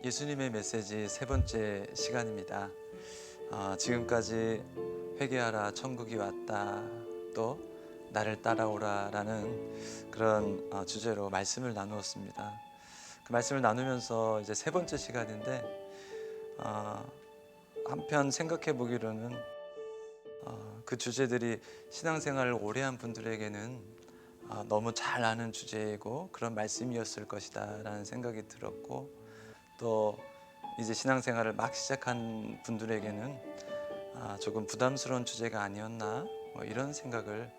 예수님의 메시지 세 번째 시간입니다. 지금까지 회개하라 천국이 왔다, 또 나를 따라오라 라는 그런 주제로 말씀을 나누었습니다. 그 말씀을 나누면서 이제 세 번째 시간인데, 한편 생각해 보기로는 그 주제들이 신앙생활을 오래 한 분들에게는 너무 잘 아는 주제이고 그런 말씀이었을 것이다 라는 생각이 들었고, 또 이제 신앙생활을 막 시작한 분들에게는 조금 부담스러운 주제가 아니었나, 이런 생각을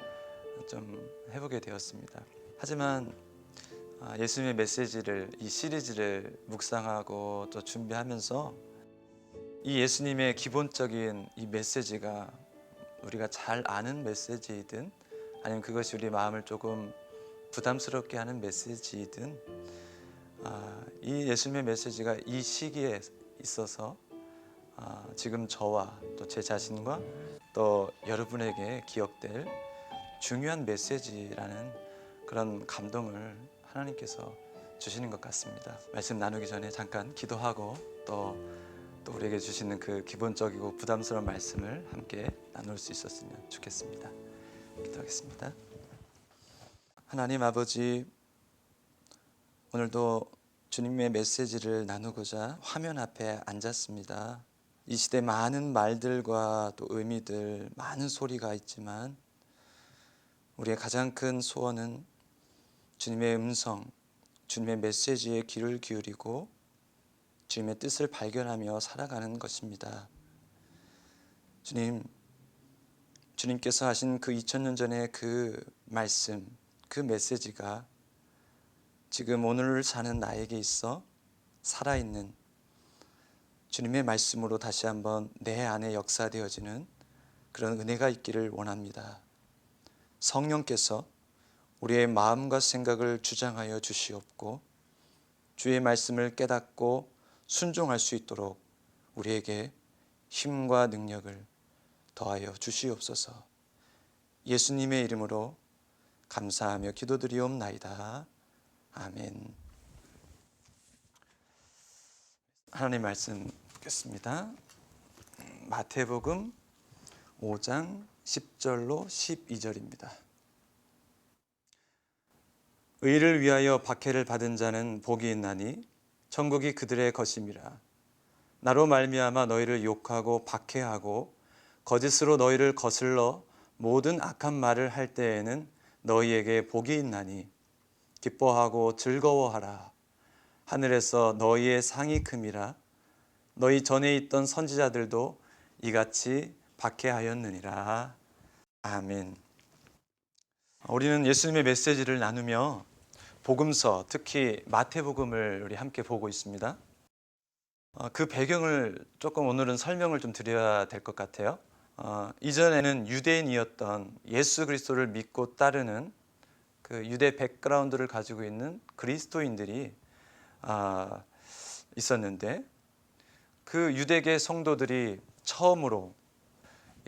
좀 해보게 되었습니다. 하지만 예수님의 메시지를, 이 시리즈를 묵상하고 또 준비하면서 이 예수님의 기본적인 이 메시지가 우리가 잘 아는 메시지이든 아니면 그것이 우리 마음을 조금 부담스럽게 하는 메시지이든, 이 예수님의 메시지가 이 시기에 있어서 지금 저와 또 제 자신과 또 여러분에게 기억될 중요한 메시지라는 그런 감동을 하나님께서 주시는 것 같습니다. 말씀 나누기 전에 잠깐 기도하고 또 우리에게 주시는 그 기본적이고 부담스러운 말씀을 함께 나눌 수 있었으면 좋겠습니다. 기도하겠습니다. 하나님 아버지, 오늘도 주님의 메시지를 나누고자 화면 앞에 앉았습니다. 이 시대 많은 말들과 또 의미들, 많은 소리가 있지만 우리의 가장 큰 소원은 주님의 음성, 주님의 메시지에 귀를 기울이고 주님의 뜻을 발견하며 살아가는 것입니다. 주님께서 하신 그 2000년 전의 그 말씀, 그 메시지가 지금 오늘을 사는 나에게 있어 살아있는 주님의 말씀으로 다시 한번 내 안에 역사되어지는 그런 은혜가 있기를 원합니다. 성령께서 우리의 마음과 생각을 주장하여 주시옵고 주의 말씀을 깨닫고 순종할 수 있도록 우리에게 힘과 능력을 더하여 주시옵소서. 예수님의 이름으로 감사하며 기도드리옵나이다. 아멘. 하나님 말씀 보겠습니다. 마태복음 5장 10절로 12절입니다. 의를 위하여 박해를 받은 자는 복이 있나니 천국이 그들의 것임이라. 나로 말미암아 너희를 욕하고 박해하고 거짓으로 너희를 거슬러 모든 악한 말을 할 때에는 너희에게 복이 있나니 기뻐하고 즐거워하라. 하늘에서 너희의 상이 큼이라. 너희 전에 있던 선지자들도 이같이 박해하였느니라. 아멘. 우리는 예수님의 메시지를 나누며 복음서, 특히 마태복음을 우리 함께 보고 있습니다. 그 배경을 조금 오늘은 설명을 좀 드려야 될 것 같아요. 이전에는 유대인이었던 예수 그리스도를 믿고 따르는 그 유대 백그라운드를 가지고 있는 그리스도인들이 있었는데, 그 유대계 성도들이 처음으로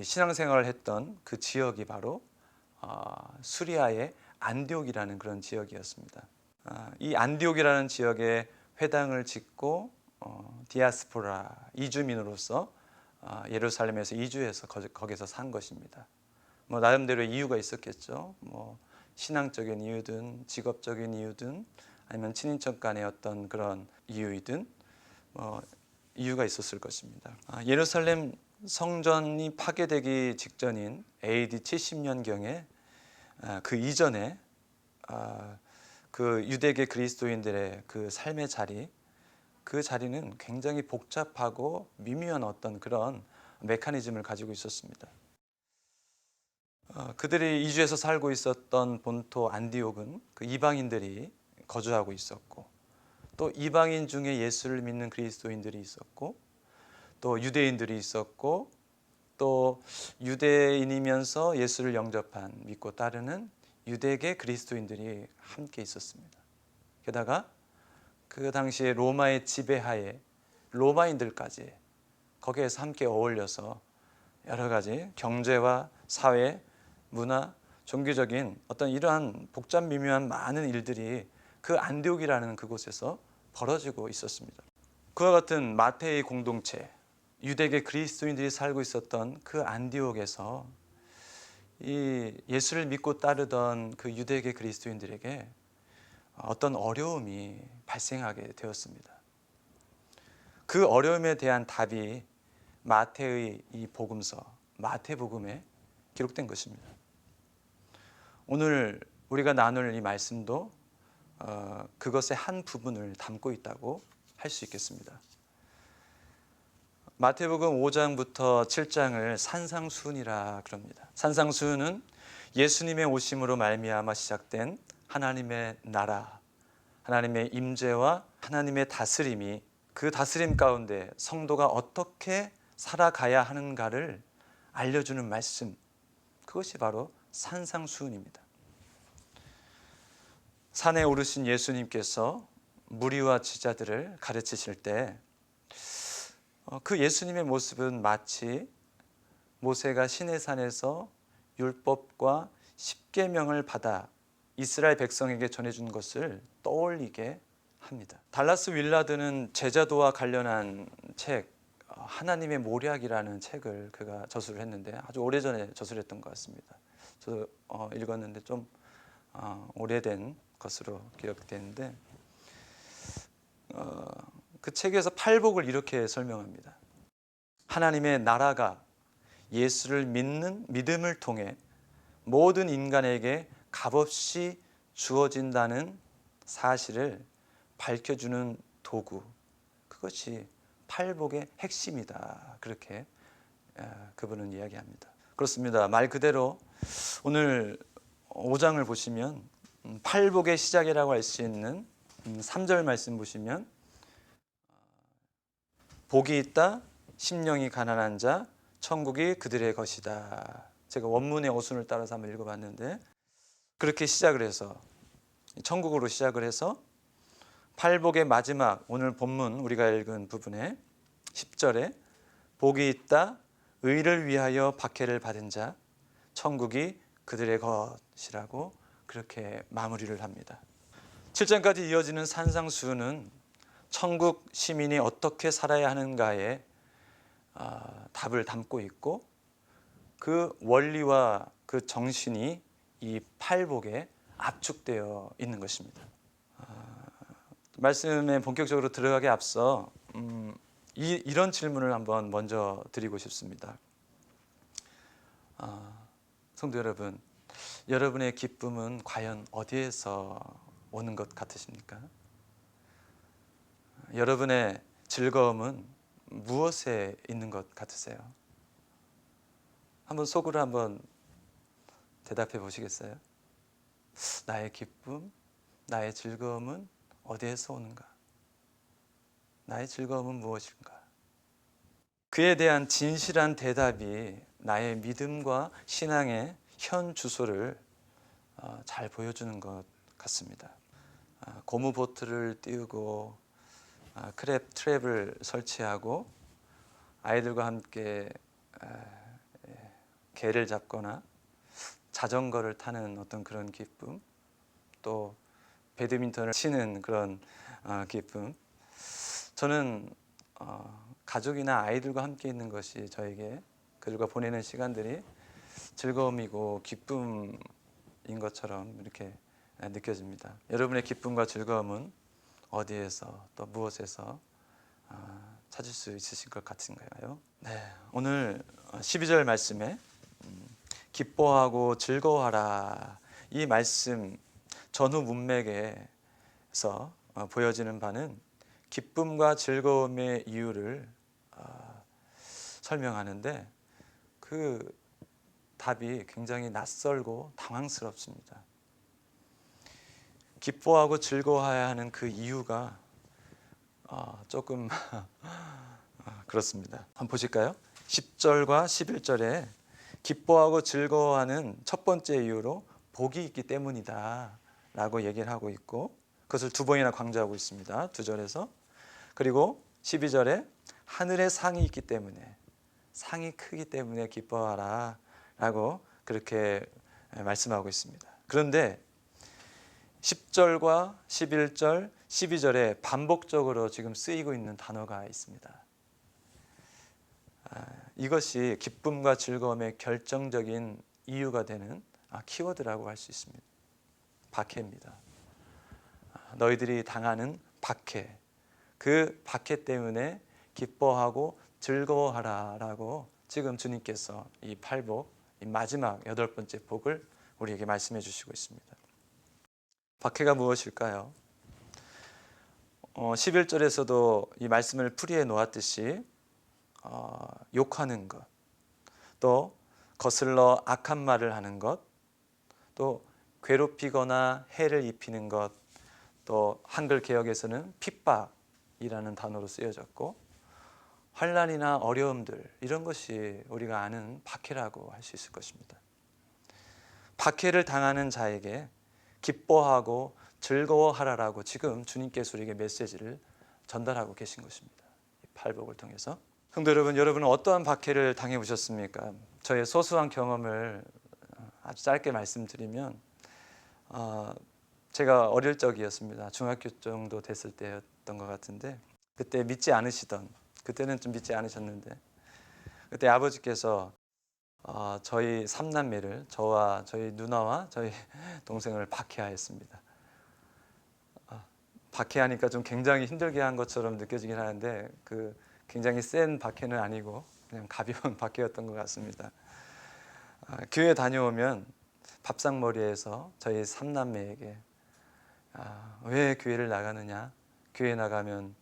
신앙생활을 했던 그 지역이 바로 수리아의 안디옥이라는 그런 지역이었습니다. 이 안디옥이라는 지역에 회당을 짓고 디아스포라, 이주민으로서 예루살렘에서 이주해서 거기서 산 것입니다. 나름대로 이유가 있었겠죠. 신앙적인 이유든 직업적인 이유든 아니면 친인척 간의 어떤 그런 이유이든 이유가 있었을 것입니다. 예루살렘 성전이 파괴되기 직전인 AD 70년경에 그 이전에 그 유대계 그리스도인들의 그 삶의 자리, 그 자리는 굉장히 복잡하고 미묘한 어떤 그런 메커니즘을 가지고 있었습니다. 그들이 이주해서 살고 있었던 본토 안디옥은 그 이방인들이 거주하고 있었고, 또 이방인 중에 예수를 믿는 그리스도인들이 있었고, 또 유대인들이 있었고, 또 유대인이면서 예수를 영접한, 믿고 따르는 유대계 그리스도인들이 함께 있었습니다. 게다가 그 당시에 로마의 지배하에 로마인들까지 거기에서 함께 어울려서 여러 가지 경제와 사회, 문화, 종교적인 어떤 이러한 복잡 미묘한 많은 일들이 그 안디옥이라는 그곳에서 벌어지고 있었습니다. 그와 같은 마태의 공동체, 유대계 그리스도인들이 살고 있었던 그 안디옥에서 이 예수를 믿고 따르던 그 유대계 그리스도인들에게 어떤 어려움이 발생하게 되었습니다. 그 어려움에 대한 답이 마태의 이 복음서, 마태복음에 기록된 것입니다. 오늘 우리가 나눌 이 말씀도 그것의 한 부분을 담고 있다고 할 수 있겠습니다. 마태복음 5장부터 7장을 산상수훈이라 그럽니다. 산상수훈은 예수님의 오심으로 말미암아 시작된 하나님의 나라, 하나님의 임재와 하나님의 다스림이 그 다스림 가운데 성도가 어떻게 살아가야 하는가를 알려주는 말씀, 그것이 바로 산상수훈입니다. 산에 오르신 예수님께서 무리와 제자들을 가르치실 때 그 예수님의 모습은 마치 모세가 시내산에서 율법과 십계명을 받아 이스라엘 백성에게 전해준 것을 떠올리게 합니다. 달라스 윌라드는 제자도와 관련한 책 하나님의 모략이라는 책을 그가 저술을 했는데 아주 오래전에 저술했던 것 같습니다. 저도 읽었는데 좀 오래된 것으로 기록되는데 그 책에서 팔복을 이렇게 설명합니다. 하나님의 나라가 예수를 믿는 믿음을 통해 모든 인간에게 값없이 주어진다는 사실을 밝혀주는 도구, 그것이 팔복의 핵심이다. 그렇게 그분은 이야기합니다. 그렇습니다. 말 그대로 오늘 5장을 보시면 팔복의 시작이라고 할 수 있는 3절 말씀 보시면 복이 있다 심령이 가난한 자 천국이 그들의 것이다. 제가 원문의 어순을 따라서 한번 읽어봤는데 그렇게 시작을 해서 천국으로 시작을 해서 팔복의 마지막 오늘 본문 우리가 읽은 부분에 10절에 복이 있다 의를 위하여 박해를 받은 자 천국이 그들의 것이라고 그렇게 마무리를 합니다. 7장까지 이어지는 산상수훈은 천국 시민이 어떻게 살아야 하는가에 답을 담고 있고 그 원리와 그 정신이 이 팔복에 압축되어 있는 것입니다. 말씀에 본격적으로 들어가기 앞서 이런 질문을 한번 먼저 드리고 싶습니다. 성도 여러분, 여러분의 기쁨은 과연 어디에서 오는 것 같으십니까? 여러분의 즐거움은 무엇에 있는 것 같으세요? 한번 속으로 한번 대답해 보시겠어요? 나의 기쁨, 나의 즐거움은 어디에서 오는가? 나의 즐거움은 무엇인가? 그에 대한 진실한 대답이 나의 믿음과 신앙의 현 주소를 잘 보여주는 것 같습니다. 고무보트를 띄우고 크랩 트랩을 설치하고 아이들과 함께 개를 잡거나 자전거를 타는 어떤 그런 기쁨, 또 배드민턴을 치는 그런 기쁨. 저는 가족이나 아이들과 함께 있는 것이 저에게 그들과 보내는 시간들이 즐거움이고 기쁨인 것처럼 이렇게 느껴집니다. 여러분의 기쁨과 즐거움은 어디에서 또 무엇에서 찾을 수 있으실 것 같은가요? 네, 오늘 12절 말씀에 기뻐하고 즐거워하라 이 말씀 전후 문맥에서 보여지는 바는 기쁨과 즐거움의 이유를 설명하는데 그 답이 굉장히 낯설고 당황스럽습니다. 기뻐하고 즐거워해야 하는 그 이유가 조금 그렇습니다. 한번 보실까요? 10절과 11절에 기뻐하고 즐거워하는 첫 번째 이유로 복이 있기 때문이다 라고 얘기를 하고 있고 그것을 두 번이나 강조하고 있습니다. 2절에서. 그리고 12절에 하늘에 상이 있기 때문에 상이 크기 때문에 기뻐하라 라고 그렇게 말씀하고 있습니다. 그런데 10절과 11절, 12절에 반복적으로 지금 쓰이고 있는 단어가 있습니다. 이것이 기쁨과 즐거움의 결정적인 이유가 되는 키워드라고 할 수 있습니다. 박해입니다. 너희들이 당하는 박해, 그 박해 때문에 기뻐하고 즐거워하라 라고 지금 주님께서 이 팔복, 이 마지막 8번째 복을 우리에게 말씀해 주시고 있습니다. 박해가 무엇일까요? 11절에서도 이 말씀을 풀이해 놓았듯이 욕하는 것, 또 거슬러 악한 말을 하는 것, 또 괴롭히거나 해를 입히는 것, 또 한글 개역에서는 핍박이라는 단어로 쓰여졌고, 환난이나 어려움들, 이런 것이 우리가 아는 박해라고 할 수 있을 것입니다. 박해를 당하는 자에게 기뻐하고 즐거워하라라고 지금 주님께서 우리에게 메시지를 전달하고 계신 것입니다. 이 팔복을 통해서. 성도 여러분, 여러분은 어떠한 박해를 당해 보셨습니까? 저의 소소한 경험을 아주 짧게 말씀드리면, 제가 어릴 적이었습니다. 중학교 정도 됐을 때였던 것 같은데, 그때 믿지 않으시던, 그때는 좀 믿지 않으셨는데, 그때 아버지께서 저희 3남매를, 저와 저희 누나와 저희 동생을 박해하였습니다. 박해하니까 좀 굉장히 힘들게 한 것처럼 느껴지긴 하는데, 그 굉장히 센 박해는 아니고 그냥 가벼운 박해였던 것 같습니다. 교회 다녀오면 밥상머리에서 저희 3남매에게 왜 교회를 나가느냐, 교회 나가면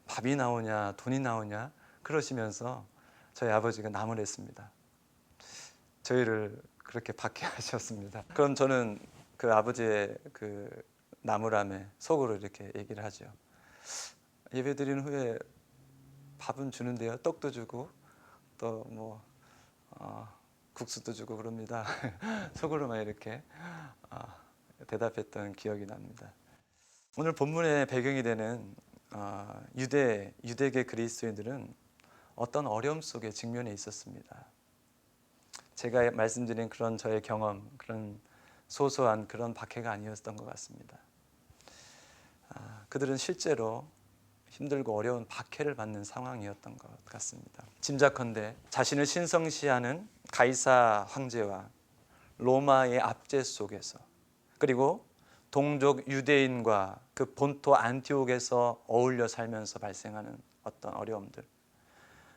밥이 나오냐, 돈이 나오냐, 그러시면서 저희 아버지가 나무랬습니다. 저희를 그렇게 박해하셨습니다. 그럼 저는 그 아버지의 그 나무람에 속으로 이렇게 얘기를 하죠. 예배 드린 후에 밥은 주는데요, 떡도 주고 또 뭐 국수도 주고 그럽니다. 속으로만 이렇게 대답했던 기억이 납니다. 오늘 본문의 배경이 되는 유대계 그리스도인들은 어떤 어려움 속에 직면해 있었습니다. 제가 말씀드린 그런 저의 경험, 그런 소소한 그런 박해가 아니었던 것 같습니다. 그들은 실제로 힘들고 어려운 박해를 받는 상황이었던 것 같습니다. 짐작컨대 자신을 신성시하는 가이사 황제와 로마의 압제 속에서, 그리고 동족 유대인과 그 본토 안티옥에서 어울려 살면서 발생하는 어떤 어려움들,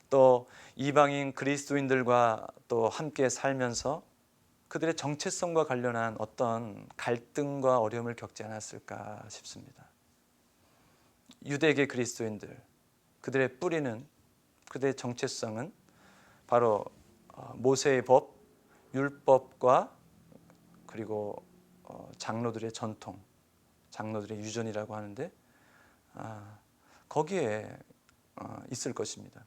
또 이방인 그리스도인들과 또 함께 살면서 그들의 정체성과 관련한 어떤 갈등과 어려움을 겪지 않았을까 싶습니다. 유대계 그리스도인들, 그들의 뿌리는, 그들의 정체성은 바로 모세의 법, 율법과 그리고 장로들의 전통, 장로들의 유전이라고 하는데 거기에 있을 것입니다.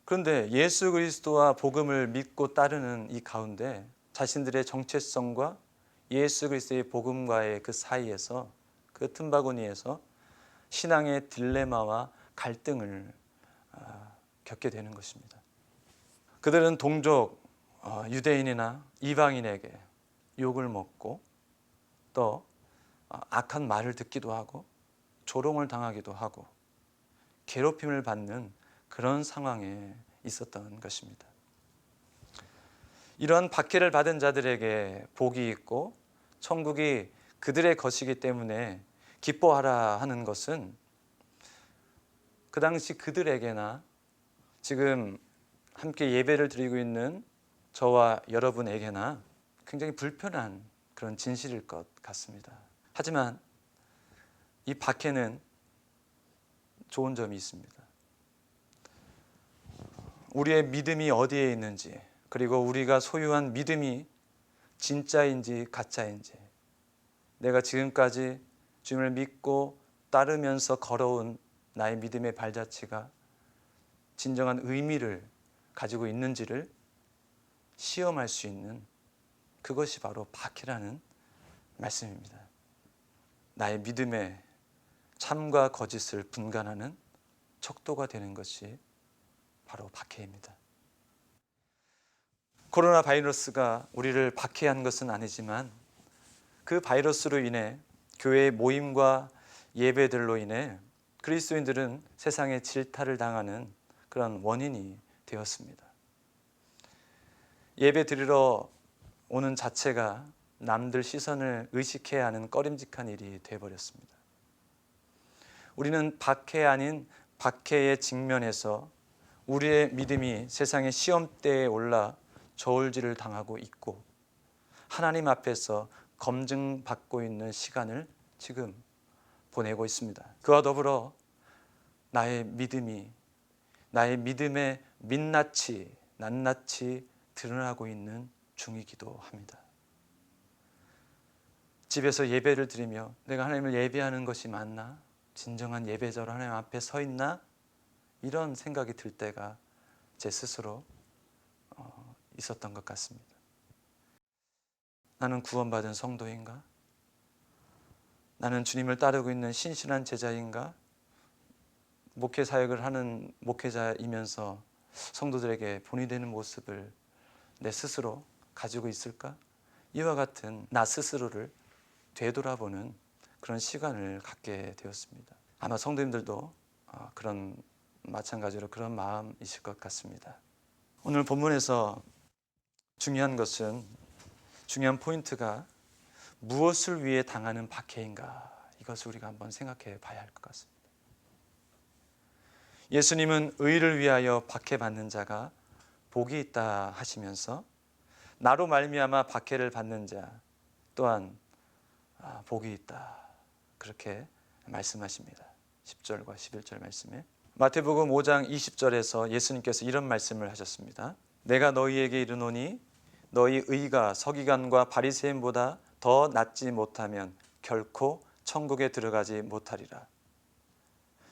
그런데 예수 그리스도와 복음을 믿고 따르는 이 가운데 자신들의 정체성과 예수 그리스도의 복음과의 그 사이에서, 그 틈바구니에서 신앙의 딜레마와 갈등을 겪게 되는 것입니다. 그들은 동족 유대인이나 이방인에게 욕을 먹고 또 악한 말을 듣기도 하고 조롱을 당하기도 하고 괴롭힘을 받는 그런 상황에 있었던 것입니다. 이러한 박해를 받은 자들에게 복이 있고 천국이 그들의 것이기 때문에 기뻐하라 하는 것은 그 당시 그들에게나 지금 함께 예배를 드리고 있는 저와 여러분에게나 굉장히 불편한 그런 진실일 것 같습니다. 하지만 이 박해는 좋은 점이 있습니다. 우리의 믿음이 어디에 있는지, 그리고 우리가 소유한 믿음이 진짜인지 가짜인지, 내가 지금까지 주님을 믿고 따르면서 걸어온 나의 믿음의 발자취가 진정한 의미를 가지고 있는지를 시험할 수 있는, 그것이 바로 박해라는 말씀입니다. 나의 믿음의 참과 거짓을 분간하는 척도가 되는 것이 바로 박해입니다. 코로나 바이러스가 우리를 박해한 것은 아니지만 그 바이러스로 인해 교회의 모임과 예배들로 인해 그리스도인들은 세상의 질타를 당하는 그런 원인이 되었습니다. 예배 드리러 오는 자체가 남들 시선을 의식해야 하는 꺼림직한 일이 되어버렸습니다. 우리는 박해 아닌 박해에 직면해서 우리의 믿음이 세상의 시험대에 올라 저울질을 당하고 있고 하나님 앞에서 검증받고 있는 시간을 지금 보내고 있습니다. 그와 더불어 나의 믿음의 민낯이 낱낱이 드러나고 있는 중이기도 합니다. 집에서 예배를 드리며 내가 하나님을 예배하는 것이 맞나? 진정한 예배자로 하나님 앞에 서 있나? 이런 생각이 들 때가 제 스스로 있었던 것 같습니다. 나는 구원받은 성도인가? 나는 주님을 따르고 있는 신실한 제자인가? 목회 사역을 하는 목회자이면서 성도들에게 본이 되는 모습을 내 스스로 가지고 있을까? 이와 같은 나 스스로를 되돌아보는 그런 시간을 갖게 되었습니다. 아마 성도님들도 그런 마찬가지로 그런 마음이실 것 같습니다. 오늘 본문에서 중요한 포인트가 무엇을 위해 당하는 박해인가, 이것을 우리가 한번 생각해 봐야 할 것 같습니다. 예수님은 의를 위하여 박해받는 자가 복이 있다 하시면서 나로 말미암아 박해를 받는 자 또한 복이 있다, 그렇게 말씀하십니다. 10절과 11절 말씀에 마태복음 5장 20절에서 예수님께서 이런 말씀을 하셨습니다. 내가 너희에게 이르노니 너희 의가 서기관과 바리새인보다 더 낫지 못하면 결코 천국에 들어가지 못하리라.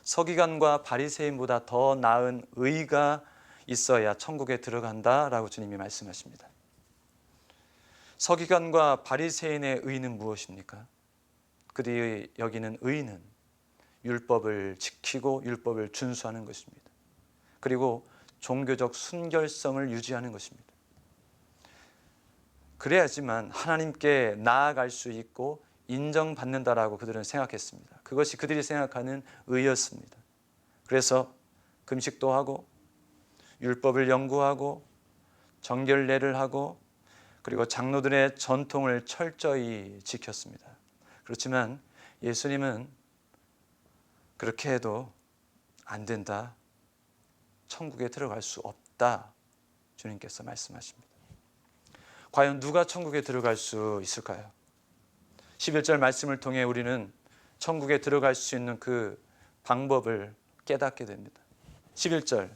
서기관과 바리새인보다 더 나은 의가 있어야 천국에 들어간다라고 주님이 말씀하십니다. 서기관과 바리새인의 의는 무엇입니까? 그들이 여기는 의는 율법을 지키고 율법을 준수하는 것입니다. 그리고 종교적 순결성을 유지하는 것입니다. 그래야지만 하나님께 나아갈 수 있고 인정받는다라고 그들은 생각했습니다. 그것이 그들이 생각하는 의였습니다. 그래서 금식도 하고 율법을 연구하고 정결례를 하고 그리고 장로들의 전통을 철저히 지켰습니다. 그렇지만 예수님은 그렇게 해도 안 된다, 천국에 들어갈 수 없다, 주님께서 말씀하십니다. 과연 누가 천국에 들어갈 수 있을까요? 11절 말씀을 통해 우리는 천국에 들어갈 수 있는 그 방법을 깨닫게 됩니다. 11절,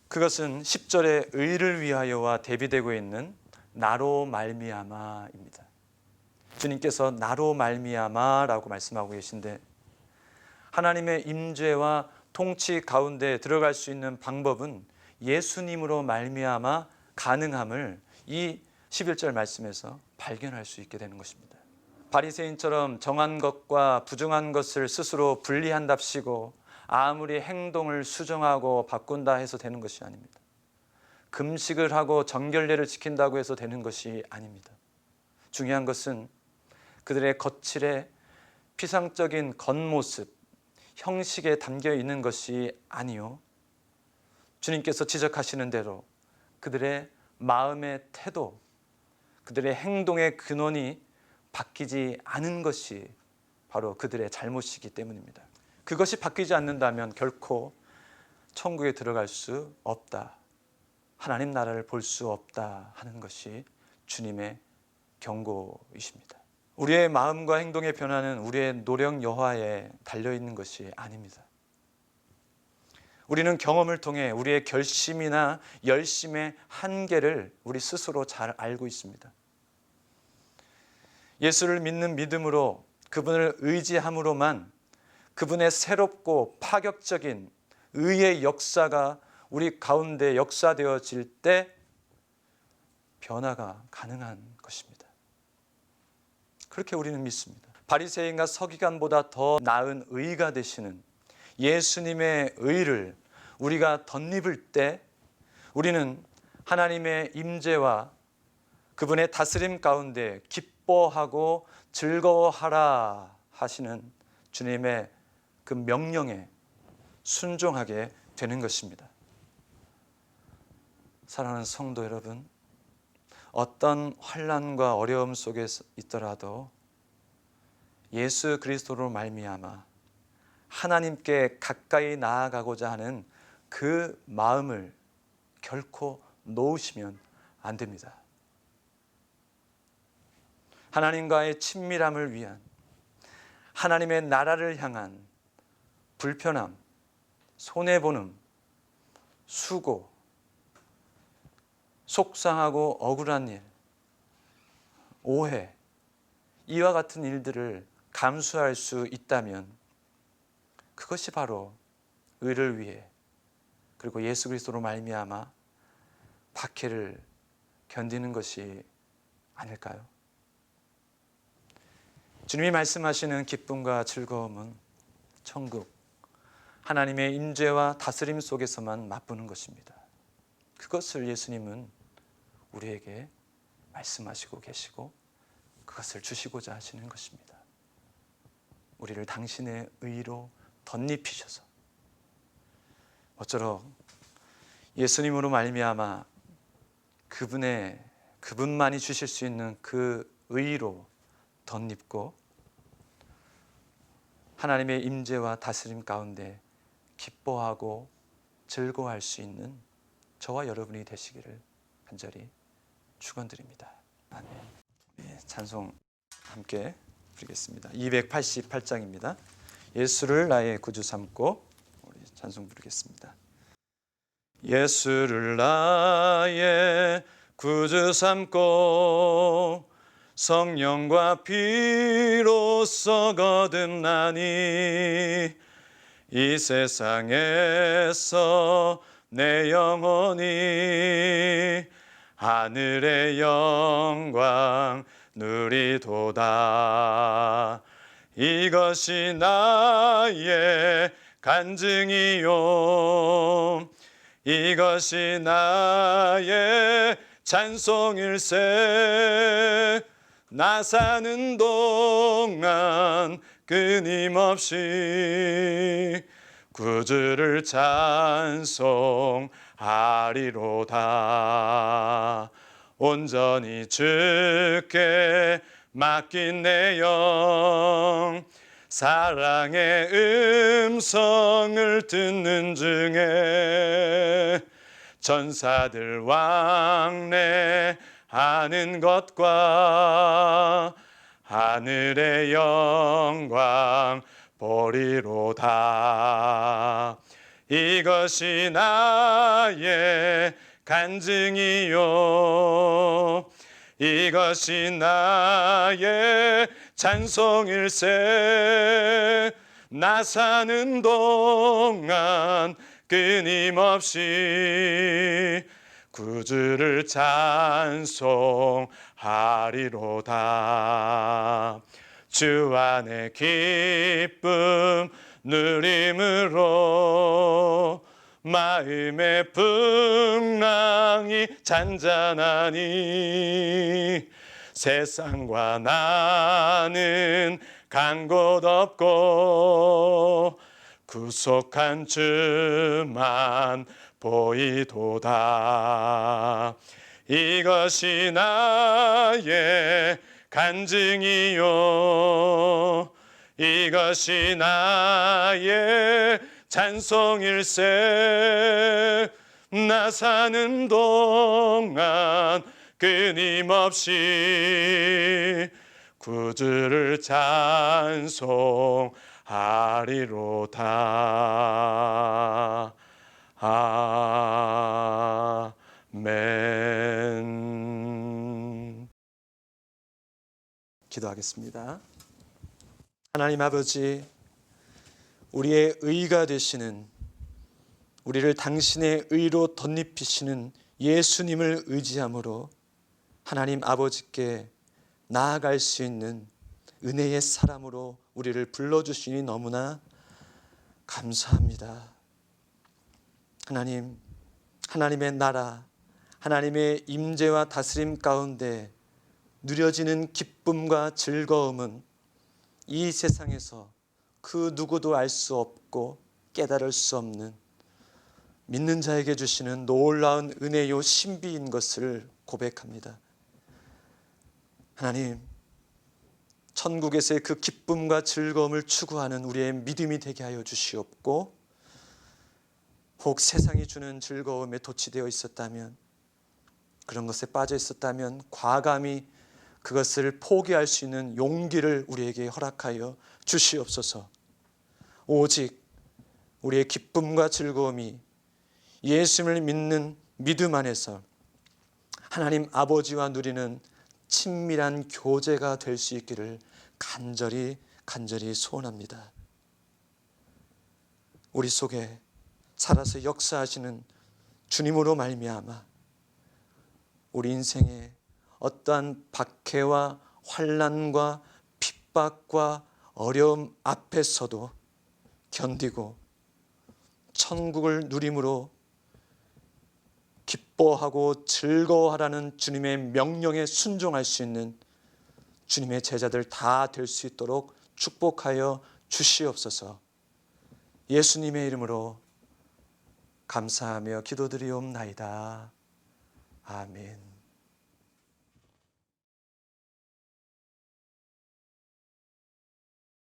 그것은 10절의 의를 위하여와 대비되고 있는 나로 말미암아입니다. 주님께서 나로 말미암아라고 말씀하고 계신데 하나님의 임재와 통치 가운데 들어갈 수 있는 방법은 예수님으로 말미암아 가능함을 이 11절 말씀에서 발견할 수 있게 되는 것입니다. 바리새인처럼 정한 것과 부정한 것을 스스로 분리한답시고 아무리 행동을 수정하고 바꾼다 해서 되는 것이 아닙니다. 금식을 하고 정결례를 지킨다고 해서 되는 것이 아닙니다. 중요한 것은 그들의 거칠에 피상적인 겉모습, 형식에 담겨 있는 것이 아니요, 주님께서 지적하시는 대로 그들의 마음의 태도, 그들의 행동의 근원이 바뀌지 않은 것이 바로 그들의 잘못이기 때문입니다. 그것이 바뀌지 않는다면 결코 천국에 들어갈 수 없다, 하나님 나라를 볼 수 없다 하는 것이 주님의 경고이십니다. 우리의 마음과 행동의 변화는 우리의 노력 여하에 달려있는 것이 아닙니다. 우리는 경험을 통해 우리의 결심이나 열심의 한계를 우리 스스로 잘 알고 있습니다. 예수를 믿는 믿음으로 그분을 의지함으로만 그분의 새롭고 파격적인 의의 역사가 우리 가운데 역사되어질 때 변화가 가능한 것입니다. 그렇게 우리는 믿습니다. 바리새인과 서기관보다 더 나은 의가 되시는 예수님의 의를 우리가 덧입을 때 우리는 하나님의 임재와 그분의 다스림 가운데 기뻐 기뻐하고 즐거워하라 하시는 주님의 그 명령에 순종하게 되는 것입니다. 사랑하는 성도 여러분, 어떤 환난과 어려움 속에 있더라도 예수 그리스도로 말미암아 하나님께 가까이 나아가고자 하는 그 마음을 결코 놓으시면 안 됩니다. 하나님과의 친밀함을 위한, 하나님의 나라를 향한 불편함, 손해보는 수고, 속상하고 억울한 일, 오해, 이와 같은 일들을 감수할 수 있다면 그것이 바로 의를 위해, 그리고 예수 그리스도로 말미암아 박해를 견디는 것이 아닐까요? 주님이 말씀하시는 기쁨과 즐거움은 천국, 하나님의 임재와 다스림 속에서만 맛보는 것입니다. 그것을 예수님은 우리에게 말씀하시고 계시고 그것을 주시고자 하시는 것입니다. 우리를 당신의 의로 덧입히셔서 어쩌록 예수님으로 말미암아 그분만이 주실 수 있는 그 의로 덧입고 하나님의 임재와 다스림 가운데 기뻐하고 즐거워할 수 있는 저와 여러분이 되시기를 간절히 축원드립니다. 아멘. 찬송 함께 부르겠습니다. 288장입니다. 예수를 나의 구주 삼고 우리 찬송 부르겠습니다. 예수를 나의 구주 삼고 성령과 피로써 거듭나니 이 세상에서 내 영혼이 하늘의 영광 누리도다. 이것이 나의 간증이요 이것이 나의 찬송일세. 나 사는 동안 끊임없이 구주를 찬송하리로다. 온전히 주께 맡긴 내 영 사랑의 음성을 듣는 중에 전사들 왕래하는 것과 하늘의 영광 보리로다. 이것이 나의 간증이요 이것이 나의 찬송일세. 나 사는 동안 끊임없이 구주를 찬송하리로다. 주 안에 기쁨 누림으로 마음의 풍랑이 잔잔하니 세상과 나는 간 곳 없고 구속한 주만 보이도다. 이것이 나의 간증이요 이것이 나의 찬송일세. 나 사는 동안 끊임없이 구주를 찬송하리로다. 아멘. 기도하겠습니다. 하나님 아버지, 우리의 의가 되시는, 우리를 당신의 의로 덧입히시는 예수님을 의지함으로 하나님 아버지께 나아갈 수 있는 은혜의 사람으로 우리를 불러주시니 너무나 감사합니다. 하나님, 하나님의 나라, 하나님의 임재와 다스림 가운데 누려지는 기쁨과 즐거움은 이 세상에서 그 누구도 알 수 없고 깨달을 수 없는 믿는 자에게 주시는 놀라운 은혜요 신비인 것을 고백합니다. 하나님, 천국에서의 그 기쁨과 즐거움을 추구하는 우리의 믿음이 되게 하여 주시옵고, 혹 세상이 주는 즐거움에 도취되어 있었다면, 그런 것에 빠져 있었다면 과감히 그것을 포기할 수 있는 용기를 우리에게 허락하여 주시옵소서. 오직 우리의 기쁨과 즐거움이 예수님을 믿는 믿음 안에서 하나님 아버지와 누리는 친밀한 교제가 될 수 있기를 간절히 소원합니다. 우리 속에 살아서 역사하시는 주님으로 말미암아 우리 인생에 어떠한 박해와 환난과 핍박과 어려움 앞에서도 견디고 천국을 누림으로 기뻐하고 즐거워하라는 주님의 명령에 순종할 수 있는 주님의 제자들 다 될 수 있도록 축복하여 주시옵소서. 예수님의 이름으로 감사하며 기도드리옵나이다. 아멘.